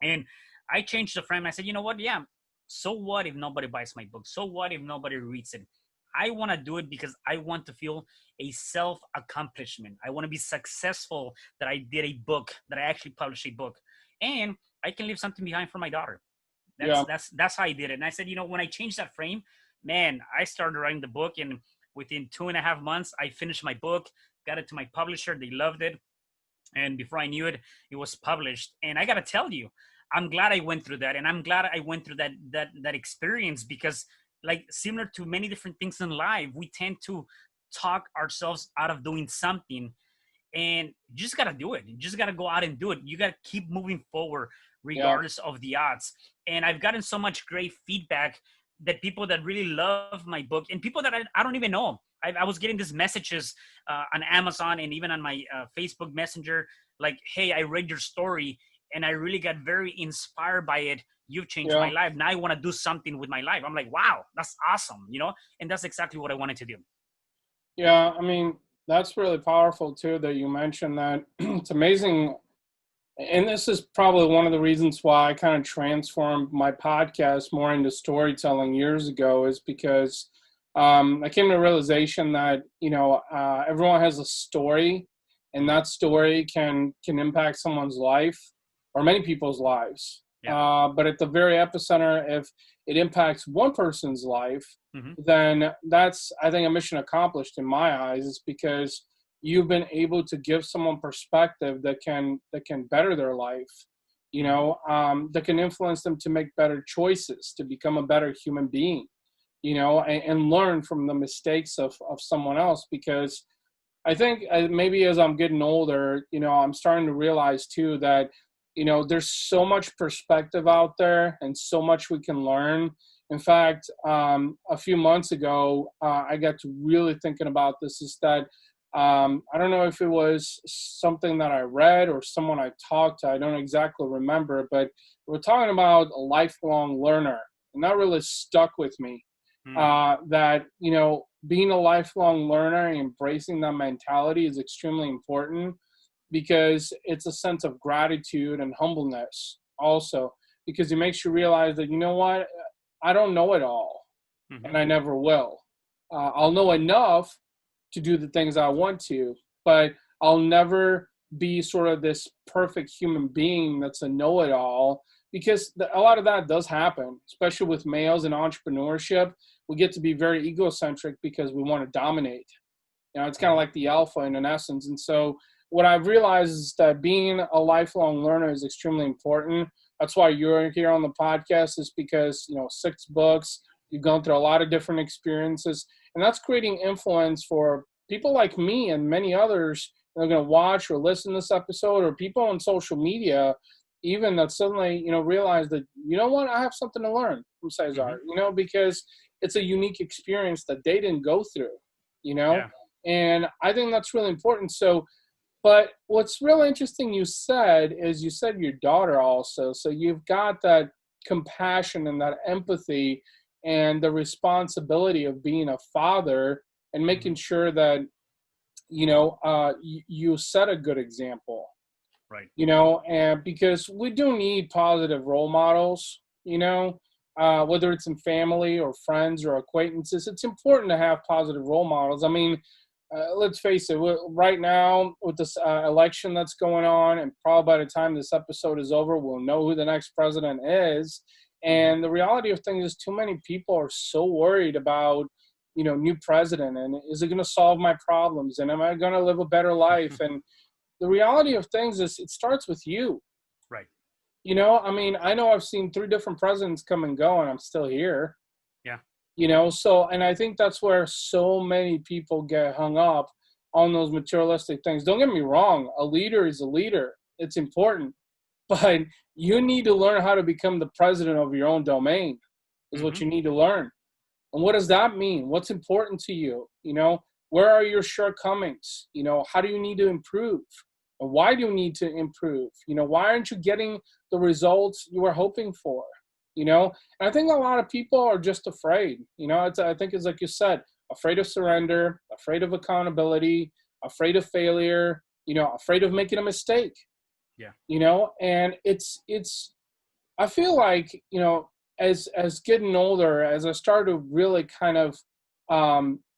[SPEAKER 2] And I changed the frame. I said, you know what? Yeah. So what if nobody buys my book? So what if nobody reads it? I want to do it because I want to feel a self accomplishment. I want to be successful that I did a book, that I actually published a book, and I can leave something behind for my daughter.
[SPEAKER 1] Yeah.
[SPEAKER 2] That's how I did it. And I said, you know, when I changed that frame, man, I started writing the book, and within 2.5 months, I finished my book, got it to my publisher. They loved it, and before I knew it, it was published. And I gotta tell you, I'm glad I went through that, and I'm glad I went through that experience because, like, similar to many different things in life, we tend to talk ourselves out of doing something, and you just gotta do it. You just gotta go out and do it. You gotta keep moving forward
[SPEAKER 1] Yeah.
[SPEAKER 2] regardless of the odds. And I've gotten so much great feedback that people that really love my book and people that I don't even know. I was getting these messages on Amazon and even on my Facebook Messenger, like, hey, I read your story and I really got very inspired by it. You've changed my
[SPEAKER 1] Yeah.
[SPEAKER 2] life. Now I want to do something with my life. I'm like, wow, that's awesome, you know? And that's exactly what I wanted to do.
[SPEAKER 1] Yeah. I mean, that's really powerful too that you mentioned that. It's amazing. And this is probably one of the reasons why I kind of transformed my podcast more into storytelling years ago, is because I came to the realization that, everyone has a story, and
[SPEAKER 2] Mhm.
[SPEAKER 1] that story can impact someone's life or many people's lives.
[SPEAKER 2] Yeah.
[SPEAKER 1] But at the very epicenter, if it impacts one person's life,
[SPEAKER 2] Hmm.
[SPEAKER 1] then that's, I think, a mission accomplished in my eyes. Is because you've been able to give someone perspective that can better their life,
[SPEAKER 2] Hmm.
[SPEAKER 1] that can influence them to make better choices, to become a better human being, and learn from the mistakes of someone else. Because I think maybe as I'm getting older, I'm starting to realize too that, there's so much perspective out there and so much we can learn. In fact, a few months ago, I got to really thinking about this, is that I don't know if it was something that I read or someone I talked to, I don't exactly remember, but we're talking about a lifelong learner. And that really stuck with me,
[SPEAKER 2] Hmm.
[SPEAKER 1] that, being a lifelong learner and embracing that mentality is extremely important, because it's a sense of gratitude and humbleness also, because it makes you realize that, you know what, I don't know it all,
[SPEAKER 2] Hmm.
[SPEAKER 1] and I never will. I'll know enough to do the things I want to, but I'll never be sort of this perfect human being that's a know-it-all, because a lot of that does happen, especially with males in entrepreneurship. We get to be very egocentric because we want to dominate. It's kind of
[SPEAKER 2] Hmm.
[SPEAKER 1] like the alpha in an essence. And so what I've realized is that being a lifelong learner is extremely important. That's why you're here on the podcast, is because, 6 books, you've gone through a lot of different experiences, and that's creating influence for people like me and many others that are going to watch or listen to this episode, or people on social media, even, that suddenly, realize that, you know what, I have something to learn from
[SPEAKER 2] Hmm.
[SPEAKER 1] Cesar, because it's a unique experience that they didn't go through, you know?
[SPEAKER 2] Yeah.
[SPEAKER 1] And I think that's really important. So, but what's really interesting you said is, you said your daughter also. So you've got that compassion and that empathy and the responsibility of being a father, and
[SPEAKER 2] Hmm.
[SPEAKER 1] making sure that, you set a good example,
[SPEAKER 2] Right.
[SPEAKER 1] and because we do need positive role models, whether it's in family or friends or acquaintances. It's important to have positive role models. I mean, let's face it, right now with this election that's going on, and probably by the time this episode is over, we'll know who the next president is.
[SPEAKER 2] Hmm.
[SPEAKER 1] And the reality of things is, too many people are so worried about, new president, and is it going to solve my problems, and am I going to live a better life? And the reality of things is it starts with you.
[SPEAKER 2] Right.
[SPEAKER 1] You know, I mean, I know I've seen 3 different presidents come and go, and I'm still here.
[SPEAKER 2] Yeah.
[SPEAKER 1] You know, so, and I think that's where so many people get hung up on those materialistic things. Don't get me wrong. A leader is a leader. It's important. But you need to learn how to become the president of your own domain is what you need to learn. And what does that mean? What's important to you? You know, where are your shortcomings? You know, how do you need to improve? And why do you need to improve? You know, why aren't you getting the results you were hoping for? You know, and I think a lot of people are just afraid. You know, I think it's like you said, afraid of surrender, afraid of accountability, afraid of failure, you know, afraid of making a mistake.
[SPEAKER 2] Yeah.
[SPEAKER 1] You know, and it's I feel like, you know, as getting older, as I started to really kind of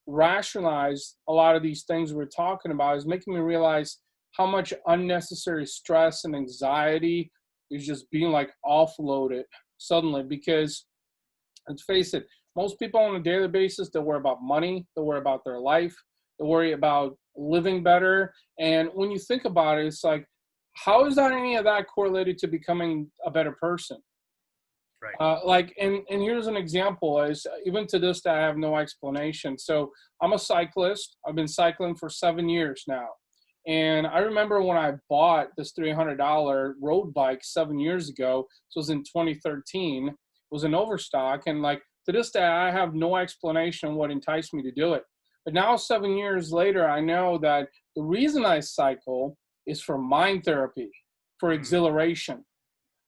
[SPEAKER 1] rationalize a lot of these things we're talking about, is making me realize how much unnecessary stress and anxiety is just being like offloaded suddenly. Because let's face it, most people on a daily basis, they worry about money, they worry about their life, they worry about living better. And when you think about it, it's like, how is that any of that correlated to becoming a better person?
[SPEAKER 2] Right.
[SPEAKER 1] Like, and here's an example. Is even to this day, I have no explanation. So I'm a cyclist. I've been cycling for 7 years now. And I remember when I bought this $300 road bike 7 years ago, this was in 2013, it was an overstock. And like, to this day, I have no explanation what enticed me to do it. But now 7 years later, I know that the reason I cycle is for mind therapy, for exhilaration.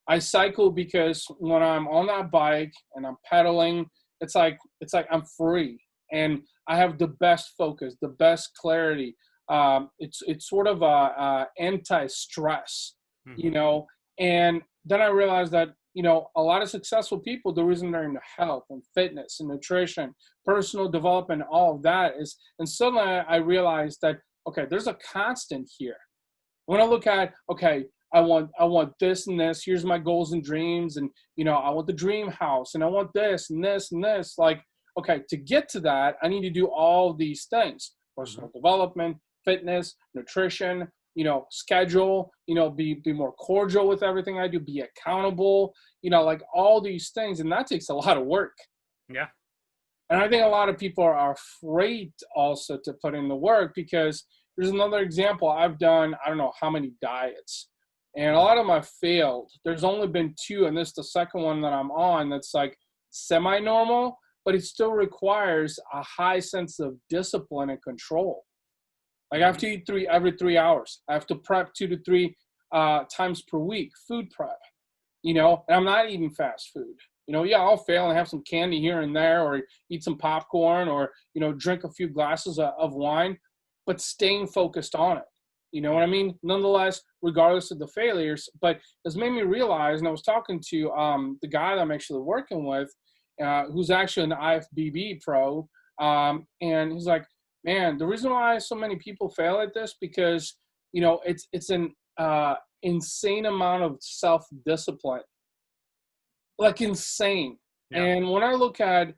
[SPEAKER 1] I cycle because when I'm on that bike and I'm pedaling, it's like I'm free and I have the best focus, the best clarity. It's sort of a anti-stress, you know. And then I realized that, you know, a lot of successful people, the reason they're into health and fitness and nutrition, personal development, all of that is, and suddenly I realized that, okay, there's a constant here. When I look at, okay, I want this and this, here's my goals and dreams, and, you know, I want the dream house, and I want this and this and this. Like, okay, to get to that, I need to do all these things: personal development, fitness, nutrition, you know, schedule, you know, be more cordial with everything I do, be accountable, you know, like all these things. And that takes a lot of work.
[SPEAKER 2] Yeah.
[SPEAKER 1] And I think a lot of people are afraid also to put in the work, because there's another example. I've done, I don't know how many diets, and a lot of them have failed. There's only been 2, and this is the second one that I'm on that's like semi-normal, but it still requires a high sense of discipline and control. Like, I have to eat every 3 hours. I have to prep 2 to 3 times per week, food prep, you know, and I'm not eating fast food. You know, yeah, I'll fail and have some candy here and there, or eat some popcorn, or, you know, drink a few glasses of wine, but staying focused on it. You know what I mean? Nonetheless, regardless of the failures. But it's made me realize, and I was talking to the guy that I'm actually working with, who's actually an IFBB pro, and he's like, man, the reason why so many people fail at this, because, you know, it's an insane amount of self-discipline, like insane. Yeah. And when I look at,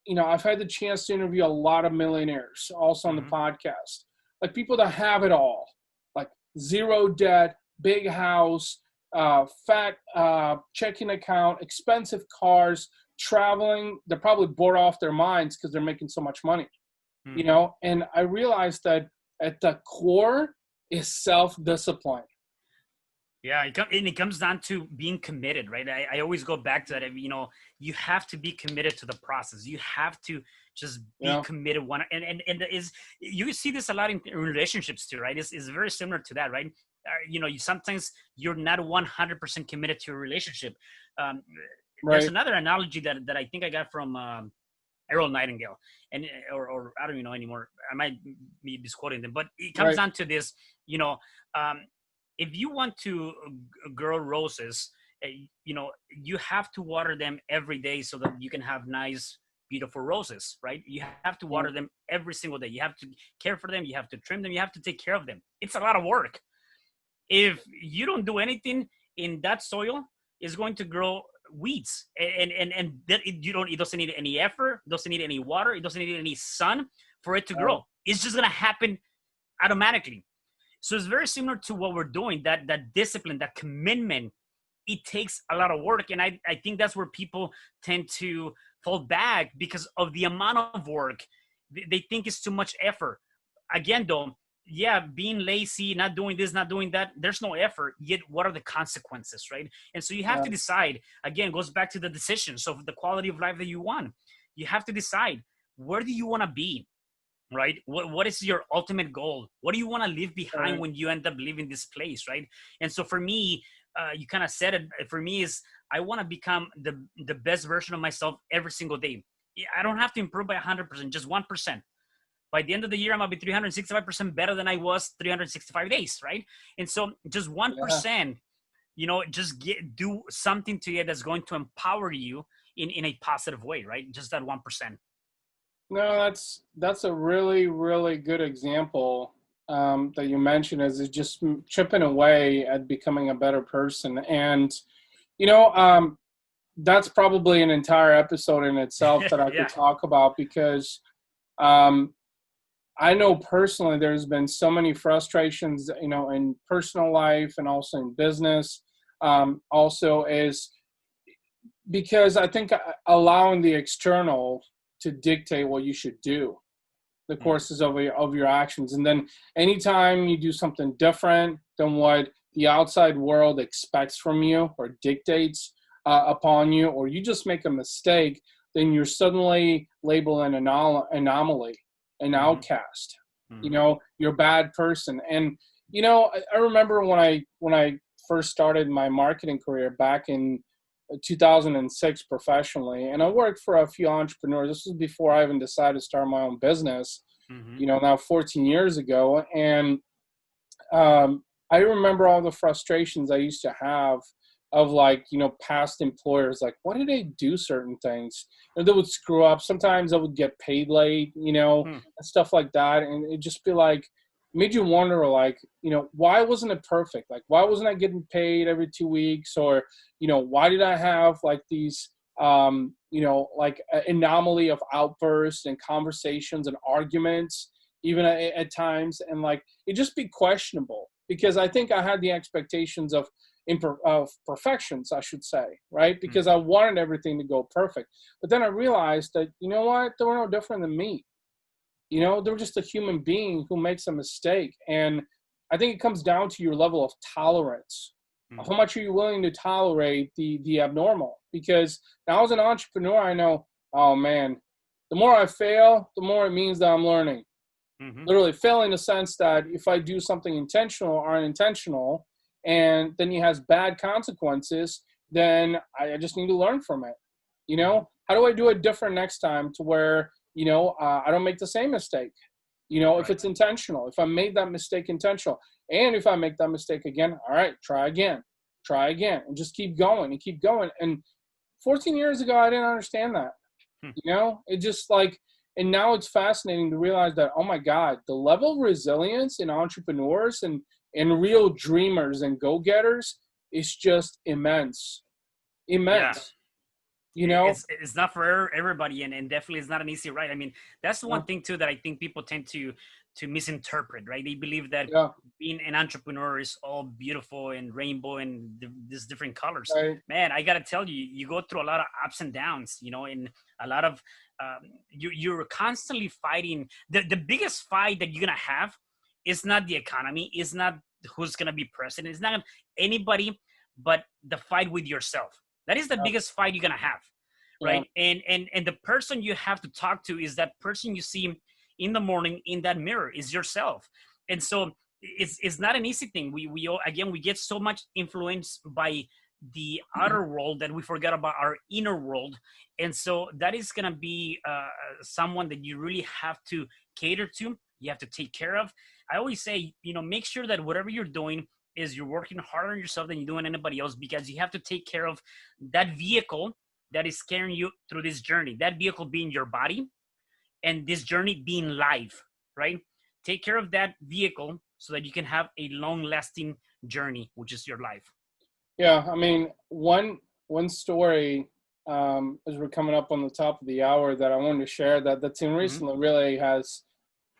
[SPEAKER 1] you know, I've had the chance to interview a lot of millionaires also on the podcast, like people that have it all, like zero debt, big house, fat checking account, expensive cars, traveling. They're probably bored off their minds because they're making so much money, you know. And I realized that at the core is self-discipline.
[SPEAKER 2] Yeah, it comes down to being committed, right? I always go back to that. You know, you have to be committed to the process. You have to just be committed. And is, you see this a lot in relationships too, right? It's very similar to that, right? You know, sometimes you're not 100% committed to a relationship. There's another analogy that I think I got from Errol Nightingale, and or I don't even know anymore. I might be misquoting them, but it comes down to this, you know. If you want to grow roses, you know, you have to water them every day so that you can have nice, beautiful roses, right? You have to water them every single day. You have to care for them. You have to trim them. You have to take care of them. It's a lot of work. If you don't do anything in that soil, it's going to grow weeds, and that it doesn't need any effort, doesn't need any water, it doesn't need any sun for it to grow. It's just going to happen automatically. So it's very similar to what we're doing, that discipline, that commitment. It takes a lot of work. And I think that's where people tend to fall back because of the amount of work. They think it's too much effort. Again, though, yeah, being lazy, not doing this, not doing that, there's no effort. Yet, what are the consequences, right? And so you have
[SPEAKER 1] Yeah.
[SPEAKER 2] to decide. Again, it goes back to the decisions of the quality of life that you want. You have to decide, where do you want to be, right? What is your ultimate goal? What do you want to leave behind
[SPEAKER 1] Right.
[SPEAKER 2] when you end up leaving this place, right? And so for me, you kind of said it. For me, is I want to become the best version of myself every single day. I don't have to improve by 100%, just 1%. By the end of the year, I'm gonna be 365% better than I was 365 days, right? And so just
[SPEAKER 1] Yeah.
[SPEAKER 2] 1%, just do something to you that's going to empower you in a positive way, right? Just that 1%.
[SPEAKER 1] No, that's a really, really good example that you mentioned, is just chipping away at becoming a better person. And you know, that's probably an entire episode in itself that I could
[SPEAKER 2] Yeah.
[SPEAKER 1] talk about, because um, I know personally there's been so many frustrations, in personal life and also in business. Also, is because I think allowing the external to dictate what you should do, the courses of your actions. And then anytime you do something different than what the outside world expects from you or dictates upon you, or you just make a mistake, then you're suddenly labeled an anomaly, an
[SPEAKER 2] Mm-hmm.
[SPEAKER 1] outcast.
[SPEAKER 2] Mm-hmm.
[SPEAKER 1] You're a bad person. And I remember when I first started my marketing career back in 2006 professionally, and I worked for a few entrepreneurs. This was before I even decided to start my own business,
[SPEAKER 2] Mm-hmm.
[SPEAKER 1] now 14 years ago. And I remember all the frustrations I used to have of, like, past employers, like, why did they do certain things? And they would screw up. Sometimes I would get paid late, and stuff like that. And it'd just be like, made you wonder, like, why wasn't it perfect? Like, why wasn't I getting paid every 2 weeks? Or, why did I have like these, like anomaly of outbursts and conversations and arguments, even at times. And like, it just be questionable, because I think I had the expectations of perfections, I should say, right? Because I wanted everything to go perfect. But then I realized that, you know what, they were no different than me. They're just a human being who makes a mistake. And I think it comes down to your level of tolerance. How much are you willing to tolerate the abnormal? Because now as an entrepreneur, I know, oh man, the more I fail, the more it means that I'm learning.
[SPEAKER 2] Mm-hmm.
[SPEAKER 1] Literally fail in the sense that if I do something intentional or unintentional, and then it has bad consequences, then I just need to learn from it. How do I do it different next time to where, I don't make the same mistake? If
[SPEAKER 2] Right.
[SPEAKER 1] it's intentional, if I made that mistake intentional, and if I make that mistake again, all right, try again, and just keep going and keep going. And 14 years ago, I didn't understand that. It just like, and now it's fascinating to realize that, oh my God, the level of resilience in entrepreneurs and real dreamers and go-getters is just immense.
[SPEAKER 2] Yeah.
[SPEAKER 1] Immense. You know?
[SPEAKER 2] It's not for everybody, and definitely it's not an easy ride. I mean, that's the one
[SPEAKER 1] Yeah.
[SPEAKER 2] thing too that I think people tend to misinterpret, right? They believe that
[SPEAKER 1] Yeah.
[SPEAKER 2] being an entrepreneur is all beautiful and rainbow and these different colors.
[SPEAKER 1] Right.
[SPEAKER 2] Man, I gotta tell you, you go through a lot of ups and downs, and a lot of you're constantly fighting. The biggest fight that you're gonna have is not the economy, is not who's gonna be president, it's not anybody, but the fight with yourself. That is the
[SPEAKER 1] Yeah.
[SPEAKER 2] biggest fight you're gonna have,
[SPEAKER 1] Yeah.
[SPEAKER 2] right? And the person you have to talk to is that person you see in the morning in that mirror, is yourself. And so it's not an easy thing. We all, again, we get so much influenced by the outer world that we forget about our inner world. And so that is gonna be someone that you really have to cater to. You have to take care of. I always say, make sure that whatever you're doing is you're working harder on yourself than you're doing anybody else, because you have to take care of that vehicle that is carrying you through this journey. That vehicle being your body, and this journey being life, right? Take care of that vehicle so that you can have a long-lasting journey, which is your life.
[SPEAKER 1] Yeah. I mean, one story, as we're coming up on the top of the hour, that I wanted to share, that's in
[SPEAKER 2] Mm-hmm.
[SPEAKER 1] recently really has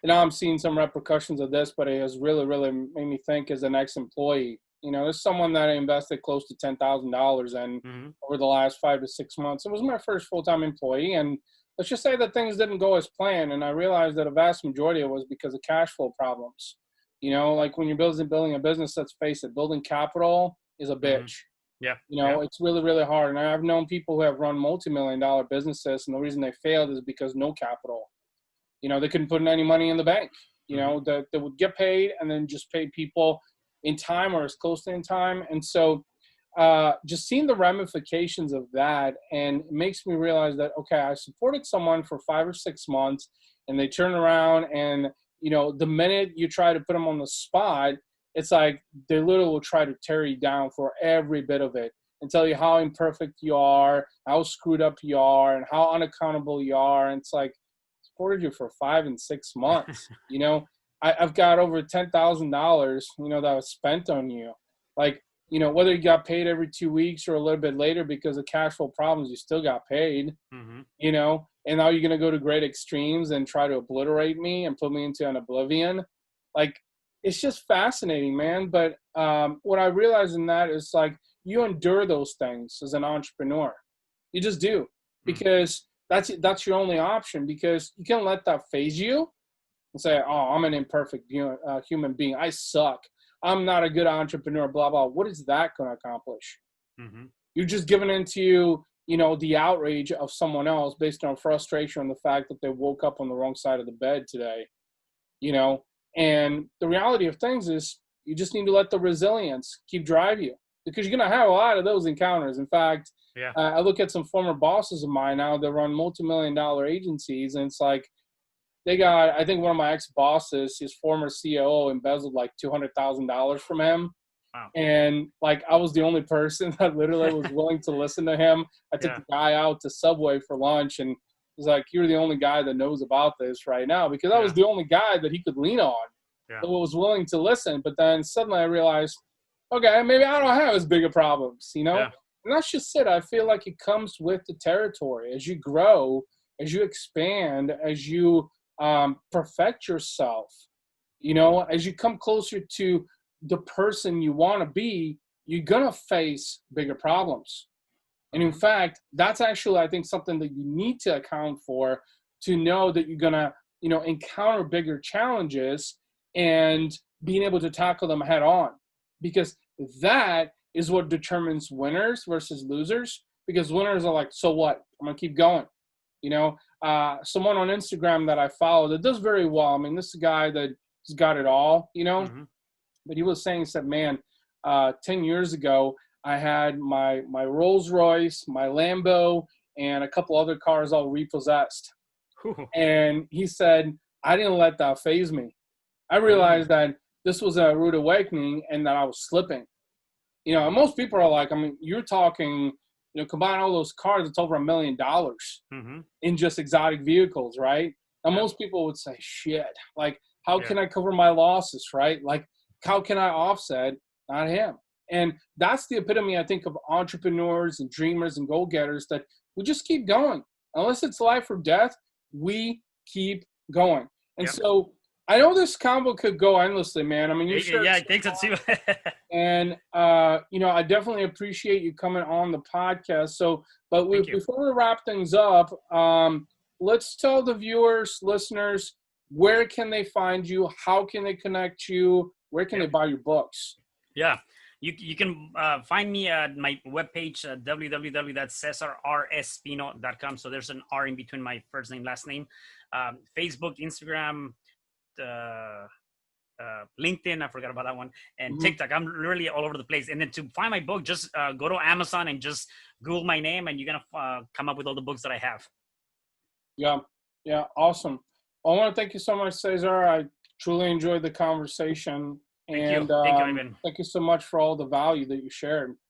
[SPEAKER 1] now I'm seeing some repercussions of this, but it has really, really made me think as an ex-employee. There's someone that I invested close to $10,000 in
[SPEAKER 2] Mm-hmm.
[SPEAKER 1] over the last 5 to 6 months. It was my first full-time employee, and let's just say that things didn't go as planned. And I realized that a vast majority of it was because of cash flow problems. Like when you're building a business, let's face it, building capital is a
[SPEAKER 2] Mm-hmm.
[SPEAKER 1] bitch.
[SPEAKER 2] Yeah. Yeah.
[SPEAKER 1] It's really, really hard. And I've known people who have run multi-million-dollar businesses, and the reason they failed is because no capital. They couldn't put any money in the bank.
[SPEAKER 2] Mm-hmm.
[SPEAKER 1] That they would get paid and then just pay people in time or as close to in time. And so just seeing the ramifications of that, and it makes me realize that, okay, I supported someone for 5 or 6 months and they turn around and, the minute you try to put them on the spot, it's like they literally will try to tear you down for every bit of it and tell you how imperfect you are, how screwed up you are, and how unaccountable you are. And it's like, supported you for 5 and 6 months. I've got over $10,000, that was spent on you. Like, whether you got paid every 2 weeks or a little bit later because of cash flow problems, you still got paid,
[SPEAKER 2] Mm-hmm.
[SPEAKER 1] and now you're going to go to great extremes and try to obliterate me and put me into an oblivion. Like, it's just fascinating, man. But what I realized in that is, like, you endure those things as an entrepreneur. You just do, because that's your only option, because you can't let that phase you and say, oh, I'm an imperfect human being. I suck. I'm not a good entrepreneur, blah, blah. What is that going to accomplish?
[SPEAKER 2] Mm-hmm.
[SPEAKER 1] You're just giving into, the outrage of someone else based on frustration on the fact that they woke up on the wrong side of the bed today, And the reality of things is you just need to let the resilience keep drive you, because you're going to have a lot of those encounters. In fact,
[SPEAKER 2] Yeah.
[SPEAKER 1] I look at some former bosses of mine now that run multi-million-dollar agencies, and it's like, they got, I think one of my ex-bosses, his former COO, embezzled like $200,000 from him.
[SPEAKER 2] Wow.
[SPEAKER 1] And like, I was the only person that literally was willing to listen to him. I took the guy out to Subway for lunch, and was like, you're the only guy that knows about this right now, because I was the only guy that he could lean on that was willing to listen. But then suddenly I realized, okay, maybe I don't have as big of problems, And that's just it. I feel like it comes with the territory. As you grow, as you expand, as you perfect yourself, as you come closer to the person you want to be, you're going to face bigger problems. And in fact, that's actually, I think, something that you need to account for, to know that you're going to, encounter bigger challenges and being able to tackle them head on, because that is what determines winners versus losers. Because winners are like, so what? I'm going to keep going. Someone on Instagram that I follow that does very well. I mean, this is a guy that's got it all,
[SPEAKER 2] Mm-hmm.
[SPEAKER 1] But he was saying, he said, man, 10 years ago, I had my Rolls Royce, my Lambo, and a couple other cars all repossessed. And he said, I didn't let that faze me. I realized that this was a rude awakening and that I was slipping. And most people are like, I mean, you're talking, combine all those cars, it's over $1 million in just exotic vehicles, right? And most people would say, shit, like, how can I cover my losses, right? Like, how can I offset? Not him. And that's the epitome, I think, of entrepreneurs and dreamers and go-getters, that we just keep going. Unless it's life or death, we keep going. And so I know this combo could go endlessly, man. I mean, you shared
[SPEAKER 2] I think so too.
[SPEAKER 1] and, I definitely appreciate you coming on the podcast. So, but before we wrap things up, let's tell the viewers, listeners, where can they find you? How can they connect you? Where can they buy your books?
[SPEAKER 2] Yeah. You can find me at my webpage, www.cesarrspino.com. So there's an R in between my first name, last name. Facebook, Instagram, LinkedIn, I forgot about that one, and TikTok. I'm really all over the place. And then to find my book, just go to Amazon and just Google my name, and you're going to come up with all the books that I have. Yeah, awesome. Well, I want to thank you so much, Cesar. I truly enjoyed the conversation. Thank you, Ivan. Thank you so much for all the value that you shared.